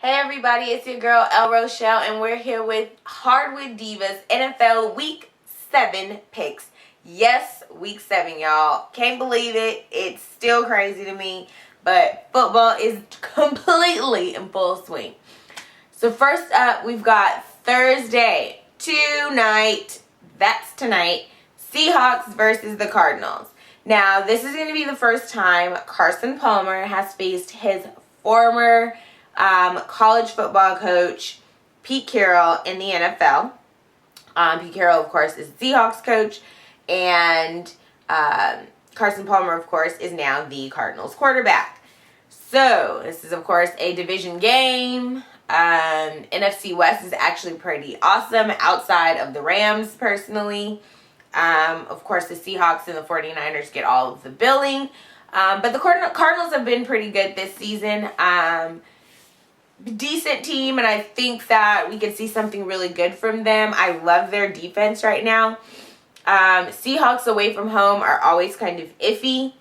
Hey everybody, it's your girl El Rochelle, and we're here with Hardwood Divas NFL Week 7 picks. Yes, Week 7, y'all. Can't believe it. It's still crazy to me, but football is completely in full swing. So first up, we've got Thursday, tonight, Seahawks versus the Cardinals. Now, this is going to be the first time Carson Palmer has faced his former college football coach, Pete Carroll, in the NFL. Pete Carroll, of course, is the Seahawks coach, and Carson Palmer, of course, is now the Cardinals quarterback. So, this is, of course, a division game. NFC West is actually pretty awesome outside of the Rams, personally. Of course, the Seahawks and the 49ers get all of the billing. But the Cardinals have been pretty good this season. Decent team, and I think that we could see something really good from them. I love their defense right now. Seahawks away from home are always kind of iffy.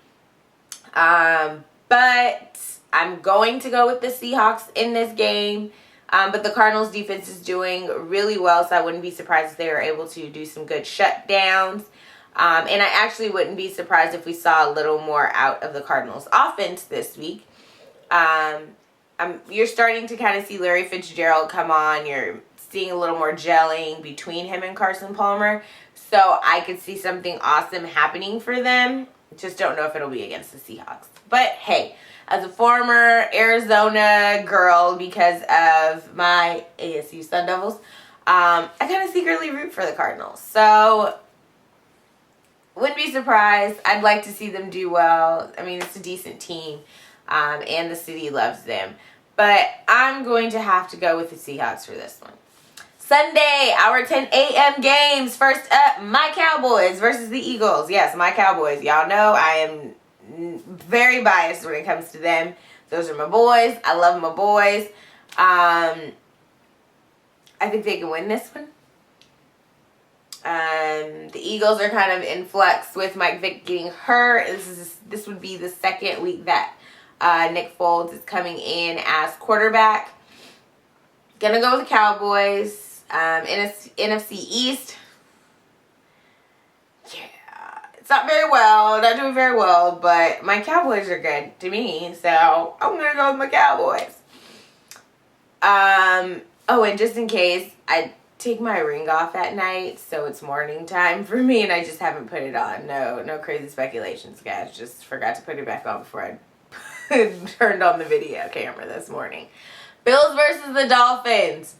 But I'm going to go with the Seahawks in this game. But the Cardinals defense is doing really well, so I wouldn't be surprised if they were able to do some good shutdowns. And I actually wouldn't be surprised if we saw a little more out of the Cardinals offense this week. You're starting to kind of see Larry Fitzgerald come on. You're seeing a little more gelling between him and Carson Palmer. So I could see something awesome happening for them. Just don't know if it'll be against the Seahawks. But hey, as a former Arizona girl, because of my ASU Sun Devils, I kind of secretly root for the Cardinals. So wouldn't be surprised. I'd like to see them do well. I mean, it's a decent team, and the city loves them. But I'm going to have to go with the Seahawks for this one. Sunday, our 10 a.m. games. First up, my Cowboys versus the Eagles. Yes, my Cowboys. Y'all know I am very biased when it comes to them. Those are my boys. I love my boys. I think they can win this one. The Eagles are kind of in flux with Mike Vick getting hurt. This would be the second week that Nick Foles is coming in as quarterback. Gonna go with the Cowboys. NFC East. Yeah, it's not doing very well, but my Cowboys are good to me, so I'm gonna go with my Cowboys. Oh, and just in case, I take my ring off at night, so it's morning time for me, and I just haven't put it on. No crazy speculations, guys. Just forgot to put it back on before I turned on the video camera this morning. Bills versus the Dolphins.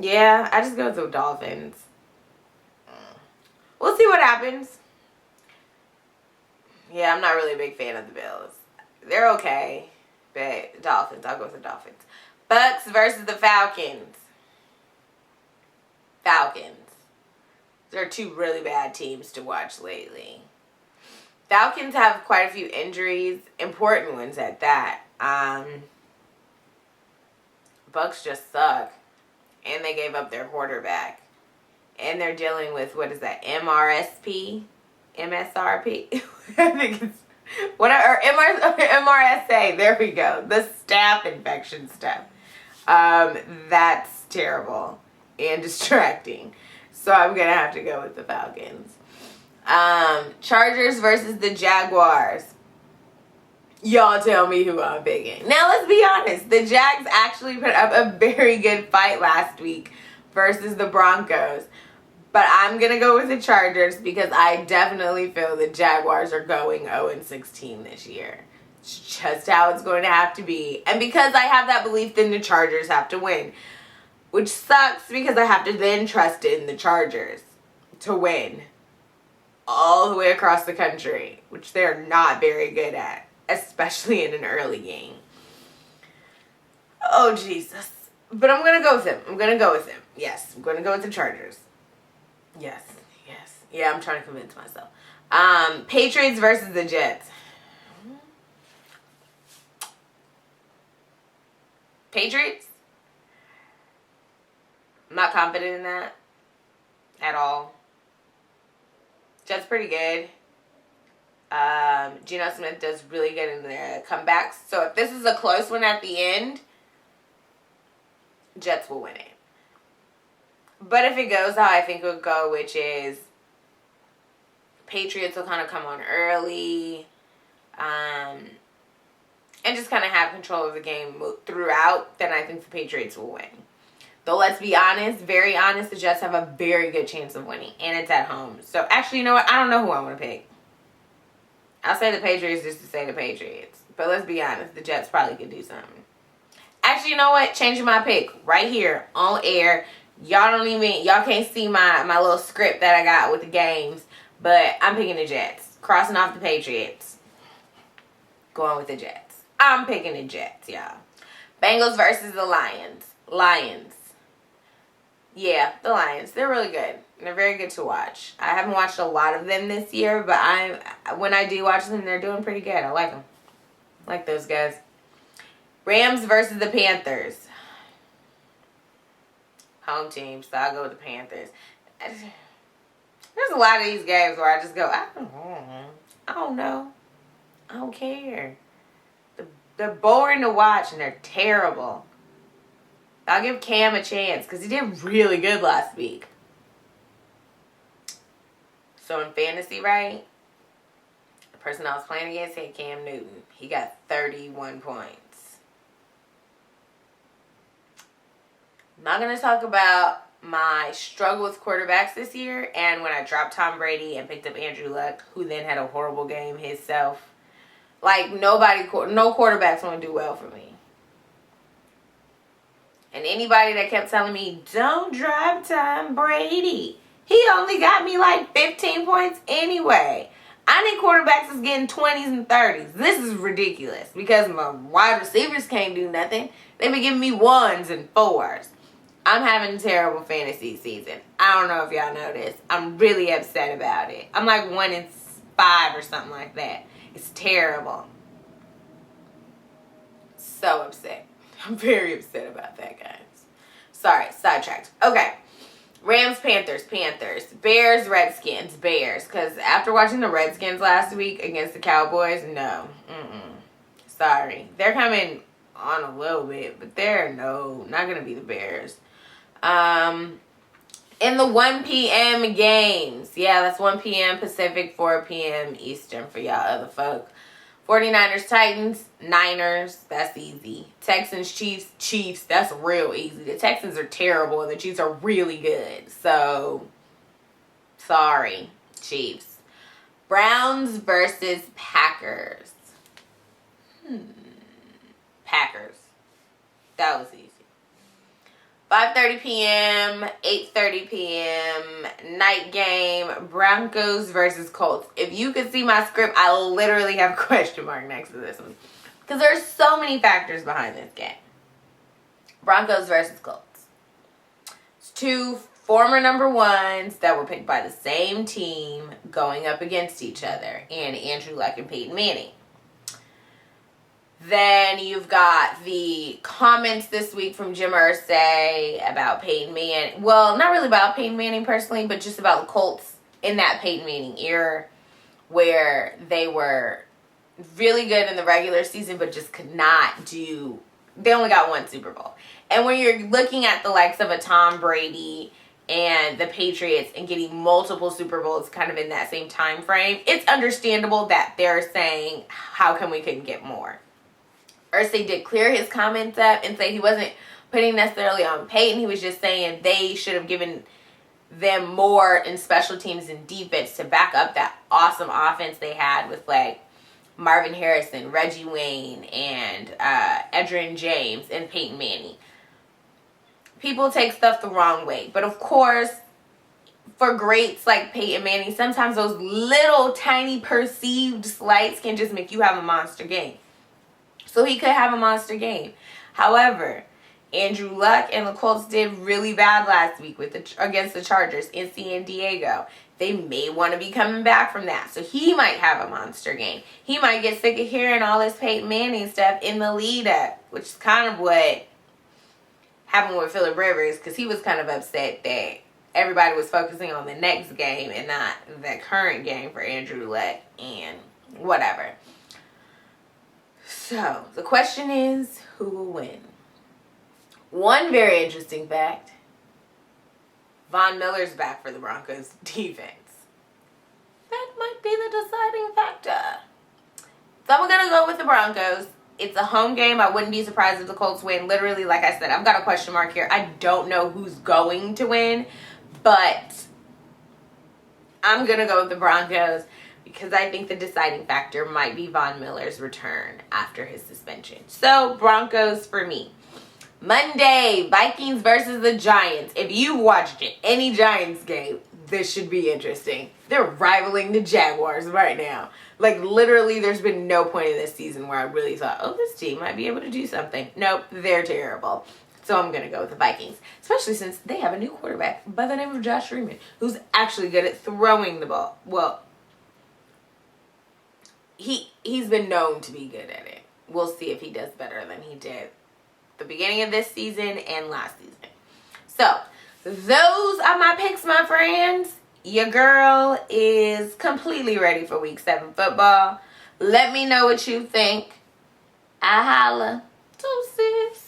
Yeah, I just go with the Dolphins. We'll see what happens. Yeah, I'm not really a big fan of the Bills. They're okay, but Dolphins. I'll go with the Dolphins. Bucks versus the Falcons. They're two really bad teams to watch lately. Falcons have quite a few injuries, important ones at that. Bucks just suck, and they gave up their quarterback, and they're dealing with, what is that, MSRP? I think it's whatever, MRSA. There we go. The staph infection stuff. That's terrible and distracting. So I'm gonna have to go with the Falcons. Chargers versus the Jaguars. Y'all tell me who I'm picking. Now, let's be honest. The Jags actually put up a very good fight last week versus the Broncos. But I'm going to go with the Chargers because I definitely feel the Jaguars are going 0-16 this year. It's just how it's going to have to be. And because I have that belief, then the Chargers have to win. Which sucks because I have to then trust in the Chargers to win all the way across the country, which they're not very good at. Especially in an early game. Oh, Jesus. But I'm going to go with him. Yes, I'm going to go with the Chargers. Yes. Yeah, I'm trying to convince myself. Patriots versus the Jets. Patriots? I'm not confident in that at all. Jets pretty good. Geno Smith does really good in their comebacks. So if this is a close one at the end, Jets will win it. But if it goes how I think it would go, which is Patriots will kind of come on early, and just kind of have control of the game throughout, then I think the Patriots will win. Though let's be honest, very honest, the Jets have a very good chance of winning, and it's at home. So actually, you know what? I don't know who I want to pick. I'll say the Patriots just to say the Patriots. But let's be honest, the Jets probably could do something. Actually, you know what? Changing my pick right here on air. Y'all can't see my little script that I got with the games, but I'm picking the Jets. Crossing off the Patriots. Going with the Jets. I'm picking the Jets, y'all. Bengals versus the Lions. Lions. Yeah, the Lions. They're really good. They're very good to watch. I haven't watched a lot of them this year, but when I do watch them, they're doing pretty good. I like them. I like those guys. Rams versus the Panthers. Home team, so I'll go with the Panthers. There's a lot of these games where I just go, I don't know. I don't care. They're boring to watch, and they're terrible. I'll give Cam a chance because he did really good last week. So in fantasy, right? The person I was playing against had Cam Newton. He got 31 points. I'm not going to talk about my struggle with quarterbacks this year and when I dropped Tom Brady and picked up Andrew Luck, who then had a horrible game himself. Like, no quarterbacks want to do well for me. And anybody that kept telling me, don't drop Tom Brady. He only got me like 15 points anyway. I need quarterbacks that's getting 20s and 30s. This is ridiculous because my wide receivers can't do nothing. They've been giving me 1s and 4s. I'm having a terrible fantasy season. I don't know if y'all know this. I'm really upset about it. I'm like 1-5 or something like that. It's terrible. So upset. I'm very upset about that, guys. Sorry, sidetracked. Okay. Rams, Panthers. Bears, Redskins. Bears. Because after watching the Redskins last week against the Cowboys, no. Sorry. They're coming on a little bit, but they're not going to be the Bears. In the 1 p.m. games. Yeah, that's 1 p.m. Pacific, 4 p.m. Eastern for y'all other folk. 49ers, Titans, Niners, that's easy. Texans, Chiefs, that's real easy. The Texans are terrible and the Chiefs are really good. So, sorry, Chiefs. Browns versus Packers. Packers. That was easy. 5:30 p.m., 8:30 p.m., night game, Broncos versus Colts. If you could see my script, I literally have a question mark next to this one. Because there's so many factors behind this game. Broncos versus Colts. It's two former number ones that were picked by the same team going up against each other. And Andrew Luck and Peyton Manning. Then you've got the comments this week from Jim Irsay about Peyton Manning. Well, not really about Peyton Manning personally, but just about the Colts in that Peyton Manning era where they were really good in the regular season but just could not do... They only got one Super Bowl. And when you're looking at the likes of a Tom Brady and the Patriots and getting multiple Super Bowls kind of in that same time frame, it's understandable that they're saying, how come we couldn't get more? Irsay did clear his comments up and say he wasn't putting necessarily on Peyton. He was just saying they should have given them more in special teams and defense to back up that awesome offense they had with like Marvin Harrison, Reggie Wayne, and Edgerrin James and Peyton Manning. People take stuff the wrong way. But of course, for greats like Peyton Manning, sometimes those little tiny perceived slights can just make you have a monster game. So he could have a monster game. However, Andrew Luck and the Colts did really bad last week against the Chargers in San Diego. They may want to be coming back from that. So he might have a monster game. He might get sick of hearing all this Peyton Manning stuff in the lead up, which is kind of what happened with Phillip Rivers, because he was kind of upset that everybody was focusing on the next game and not the current game for Andrew Luck and whatever. So, the question is, who will win? One very interesting fact, Von Miller's back for the Broncos defense. That might be the deciding factor. So I'm going to go with the Broncos. It's a home game. I wouldn't be surprised if the Colts win. Literally, like I said, I've got a question mark here. I don't know who's going to win, but I'm going to go with the Broncos because I think the deciding factor might be Von Miller's return after his suspension. So, Broncos for me. Monday, Vikings versus the Giants. If you've watched any Giants game, this should be interesting. They're rivaling the Jaguars right now. Like, literally, there's been no point in this season where I really thought, oh, this team might be able to do something. Nope, they're terrible. So I'm going to go with the Vikings, especially since they have a new quarterback by the name of Josh Freeman, who's actually good at throwing the ball. Well, he's been known to be good at it. We'll see if he does better than he did the beginning of this season and last season. So, those are my picks, my friends. Your girl is completely ready for Week 7 football. Let me know what you think. I holla. Deuces.